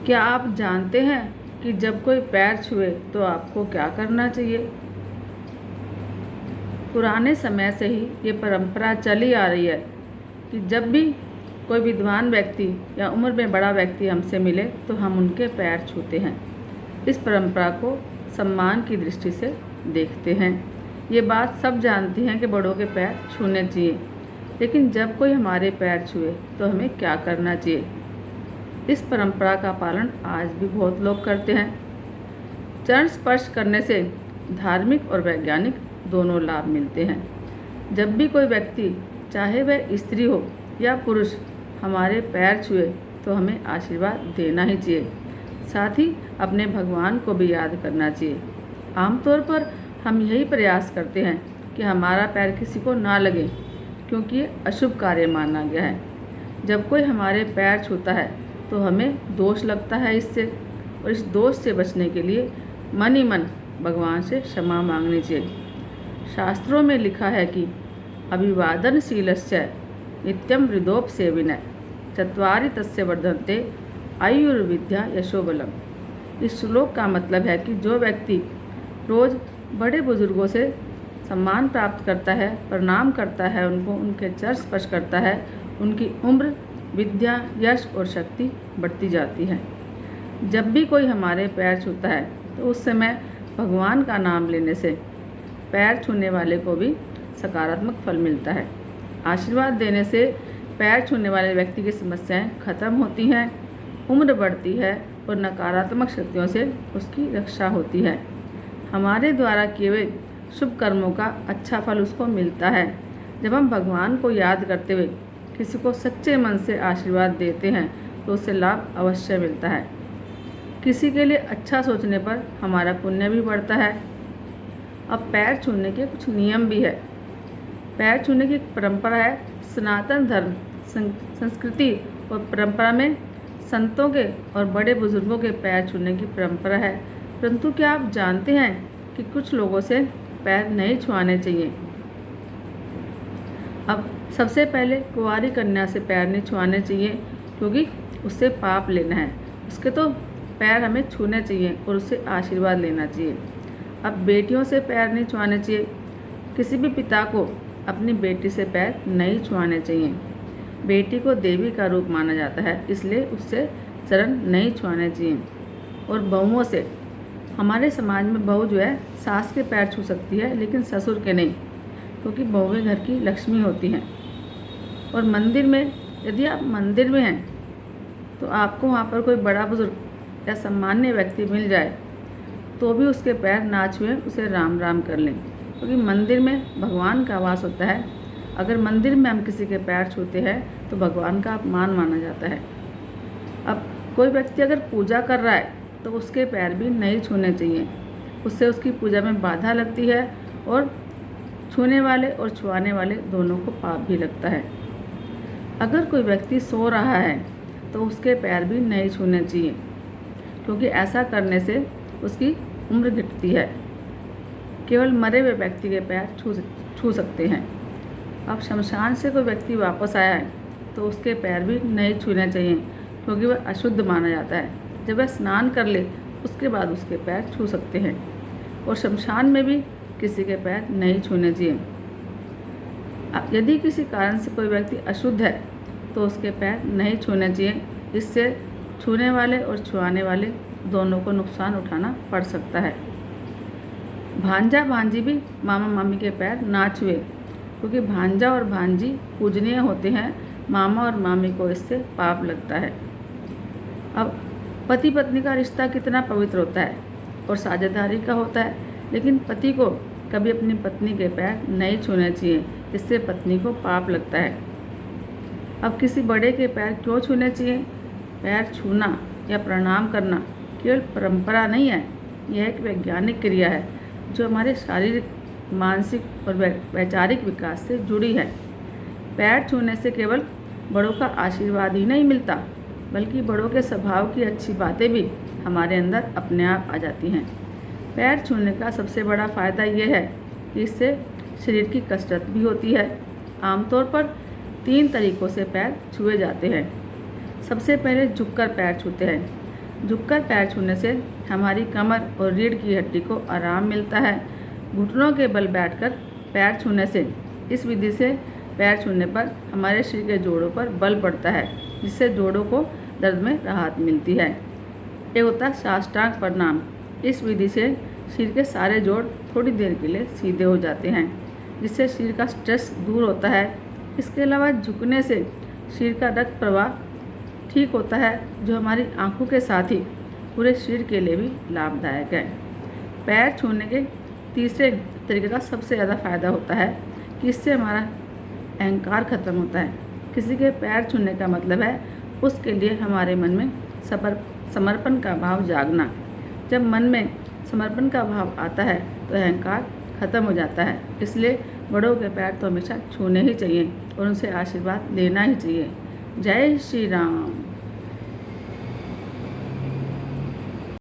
क्या आप जानते हैं कि जब कोई पैर छुए तो आपको क्या करना चाहिए? पुराने समय से ही ये परंपरा चली आ रही है कि जब भी कोई विद्वान व्यक्ति या उम्र में बड़ा व्यक्ति हमसे मिले तो हम उनके पैर छूते हैं। इस परंपरा को सम्मान की दृष्टि से देखते हैं। ये बात सब जानती हैं कि बड़ों के पैर छूने चाहिए, लेकिन जब कोई हमारे पैर छुए तो हमें क्या करना चाहिए? इस परंपरा का पालन आज भी बहुत लोग करते हैं। चरण स्पर्श करने से धार्मिक और वैज्ञानिक दोनों लाभ मिलते हैं। जब भी कोई व्यक्ति, चाहे वह स्त्री हो या पुरुष, हमारे पैर छुए तो हमें आशीर्वाद देना ही चाहिए। साथ ही अपने भगवान को भी याद करना चाहिए। आमतौर पर हम यही प्रयास करते हैं कि हमारा पैर किसी को ना लगे, क्योंकि ये अशुभ कार्य माना गया है। जब कोई हमारे पैर छूता है तो हमें दोष लगता है इससे, और इस दोष से बचने के लिए मन ही मन भगवान से क्षमा मांगनी चाहिए। शास्त्रों में लिखा है कि अभिवादनशीलस्य नित्यं हृदोपसेविनः चत्वारि तस्य वर्धन्ते आयुर्विद्या यशोबलम। इस श्लोक का मतलब है कि जो व्यक्ति रोज़ बड़े बुजुर्गों से सम्मान प्राप्त करता है, प्रणाम करता है, उनको उनके चरण स्पर्श करता है, उनकी उम्र, विद्या, यश और शक्ति बढ़ती जाती है। जब भी कोई हमारे पैर छूता है तो उस समय भगवान का नाम लेने से पैर छूने वाले को भी सकारात्मक फल मिलता है। आशीर्वाद देने से पैर छूने वाले व्यक्ति की समस्याएं खत्म होती हैं, उम्र बढ़ती है और नकारात्मक शक्तियों से उसकी रक्षा होती है। हमारे द्वारा किए हुए शुभ कर्मों का अच्छा फल उसको मिलता है। जब हम भगवान को याद करते हुए किसी को सच्चे मन से आशीर्वाद देते हैं तो उससे लाभ अवश्य मिलता है। किसी के लिए अच्छा सोचने पर हमारा पुण्य भी बढ़ता है। अब पैर छूने के कुछ नियम भी है। पैर छूने की एक परंपरा है। सनातन धर्म संस्कृति और परंपरा में संतों के और बड़े बुजुर्गों के पैर छूने की परंपरा है। परंतु क्या आप जानते हैं कि कुछ लोगों से पैर नहीं छुआने चाहिए? अब सबसे पहले कुंवारी कन्या से पैर नहीं छुआने चाहिए, क्योंकि उससे पाप लेना है। उसके तो पैर हमें छूने चाहिए और उससे आशीर्वाद लेना चाहिए। अब बेटियों से पैर नहीं छुआने चाहिए। किसी भी पिता को अपनी बेटी से पैर नहीं छुआने चाहिए। बेटी को देवी का रूप माना जाता है, इसलिए उससे चरण नहीं छुआने चाहिए। और बहुओं से, हमारे समाज में बहू जो है सास के पैर छू सकती है, लेकिन ससुर के नहीं, क्योंकि बहुएं घर की लक्ष्मी होती हैं। और मंदिर में, यदि आप मंदिर में हैं तो आपको वहाँ पर कोई बड़ा बुजुर्ग या सम्मान्य व्यक्ति मिल जाए तो भी उसके पैर ना छुएं, उसे राम राम कर लें, क्योंकि मंदिर में भगवान का वास होता है। अगर मंदिर में हम किसी के पैर छूते हैं तो भगवान का अपमान माना जाता है। अब कोई व्यक्ति अगर पूजा कर रहा है तो उसके पैर भी नहीं छूने चाहिए, उससे उसकी पूजा में बाधा लगती है और छूने वाले और छुआने वाले दोनों को पाप भी लगता है। अगर कोई व्यक्ति सो रहा है तो उसके पैर भी नहीं छूने चाहिए, क्योंकि ऐसा करने से उसकी उम्र घटती है। केवल मरे हुए व्यक्ति के पैर छू सकते हैं। अब शमशान से कोई व्यक्ति वापस आया है तो उसके पैर भी नहीं छूने चाहिए, क्योंकि वह अशुद्ध माना जाता है। जब वह स्नान कर ले उसके बाद उसके पैर छू सकते हैं। और शमशान में भी किसी के पैर नहीं छूने चाहिए। यदि किसी कारण से कोई व्यक्ति अशुद्ध है तो उसके पैर नहीं छूने चाहिए। इससे छूने वाले और छुआने वाले दोनों को नुकसान उठाना पड़ सकता है। भांजा भांजी भी मामा मामी के पैर ना छुए, क्योंकि भांजा और भांजी पूजनीय होते हैं। मामा और मामी को इससे पाप लगता है। अब पति पत्नी का रिश्ता कितना पवित्र होता है और साझेदारी का होता है, लेकिन पति को कभी अपनी पत्नी के पैर नहीं छूने चाहिए, इससे पत्नी को पाप लगता है। अब किसी बड़े के पैर क्यों छूने चाहिए? पैर छूना या प्रणाम करना केवल परंपरा नहीं है, यह एक वैज्ञानिक क्रिया है जो हमारे शारीरिक, मानसिक और वैचारिक विकास से जुड़ी है। पैर छूने से केवल बड़ों का आशीर्वाद ही नहीं मिलता, बल्कि बड़ों के स्वभाव की अच्छी बातें भी हमारे अंदर अपने आप आ जाती हैं। पैर छूने का सबसे बड़ा फ़ायदा यह है कि इससे शरीर की कसरत भी होती है। आमतौर पर 3 तरीक़ों से पैर छुए जाते हैं। सबसे पहले झुककर पैर छूते हैं। झुककर पैर छूने से हमारी कमर और रीढ़ की हड्डी को आराम मिलता है। घुटनों के बल बैठकर पैर छूने से, इस विधि से पैर छूने पर हमारे शरीर के जोड़ों पर बल पड़ता है, जिससे जोड़ों को दर्द में राहत मिलती है। एक होता है साष्टांग प्रणाम। इस विधि से शरीर के सारे जोड़ थोड़ी देर के लिए सीधे हो जाते हैं, जिससे शरीर का स्ट्रेस दूर होता है। इसके अलावा झुकने से शरीर का रक्त प्रवाह ठीक होता है, जो हमारी आंखों के साथ ही पूरे शरीर के लिए भी लाभदायक है। पैर छूने के तीसरे तरीके का सबसे ज़्यादा फायदा होता है कि इससे हमारा अहंकार खत्म होता है। किसी के पैर छूने का मतलब है उसके लिए हमारे मन में समर्पण का भाव जागना। जब मन में समर्पण का भाव आता है तो अहंकार खत्म हो जाता है। इसलिए बड़ों के पैर तो हमेशा छूने ही चाहिए और उनसे आशीर्वाद लेना ही चाहिए। जय श्री राम।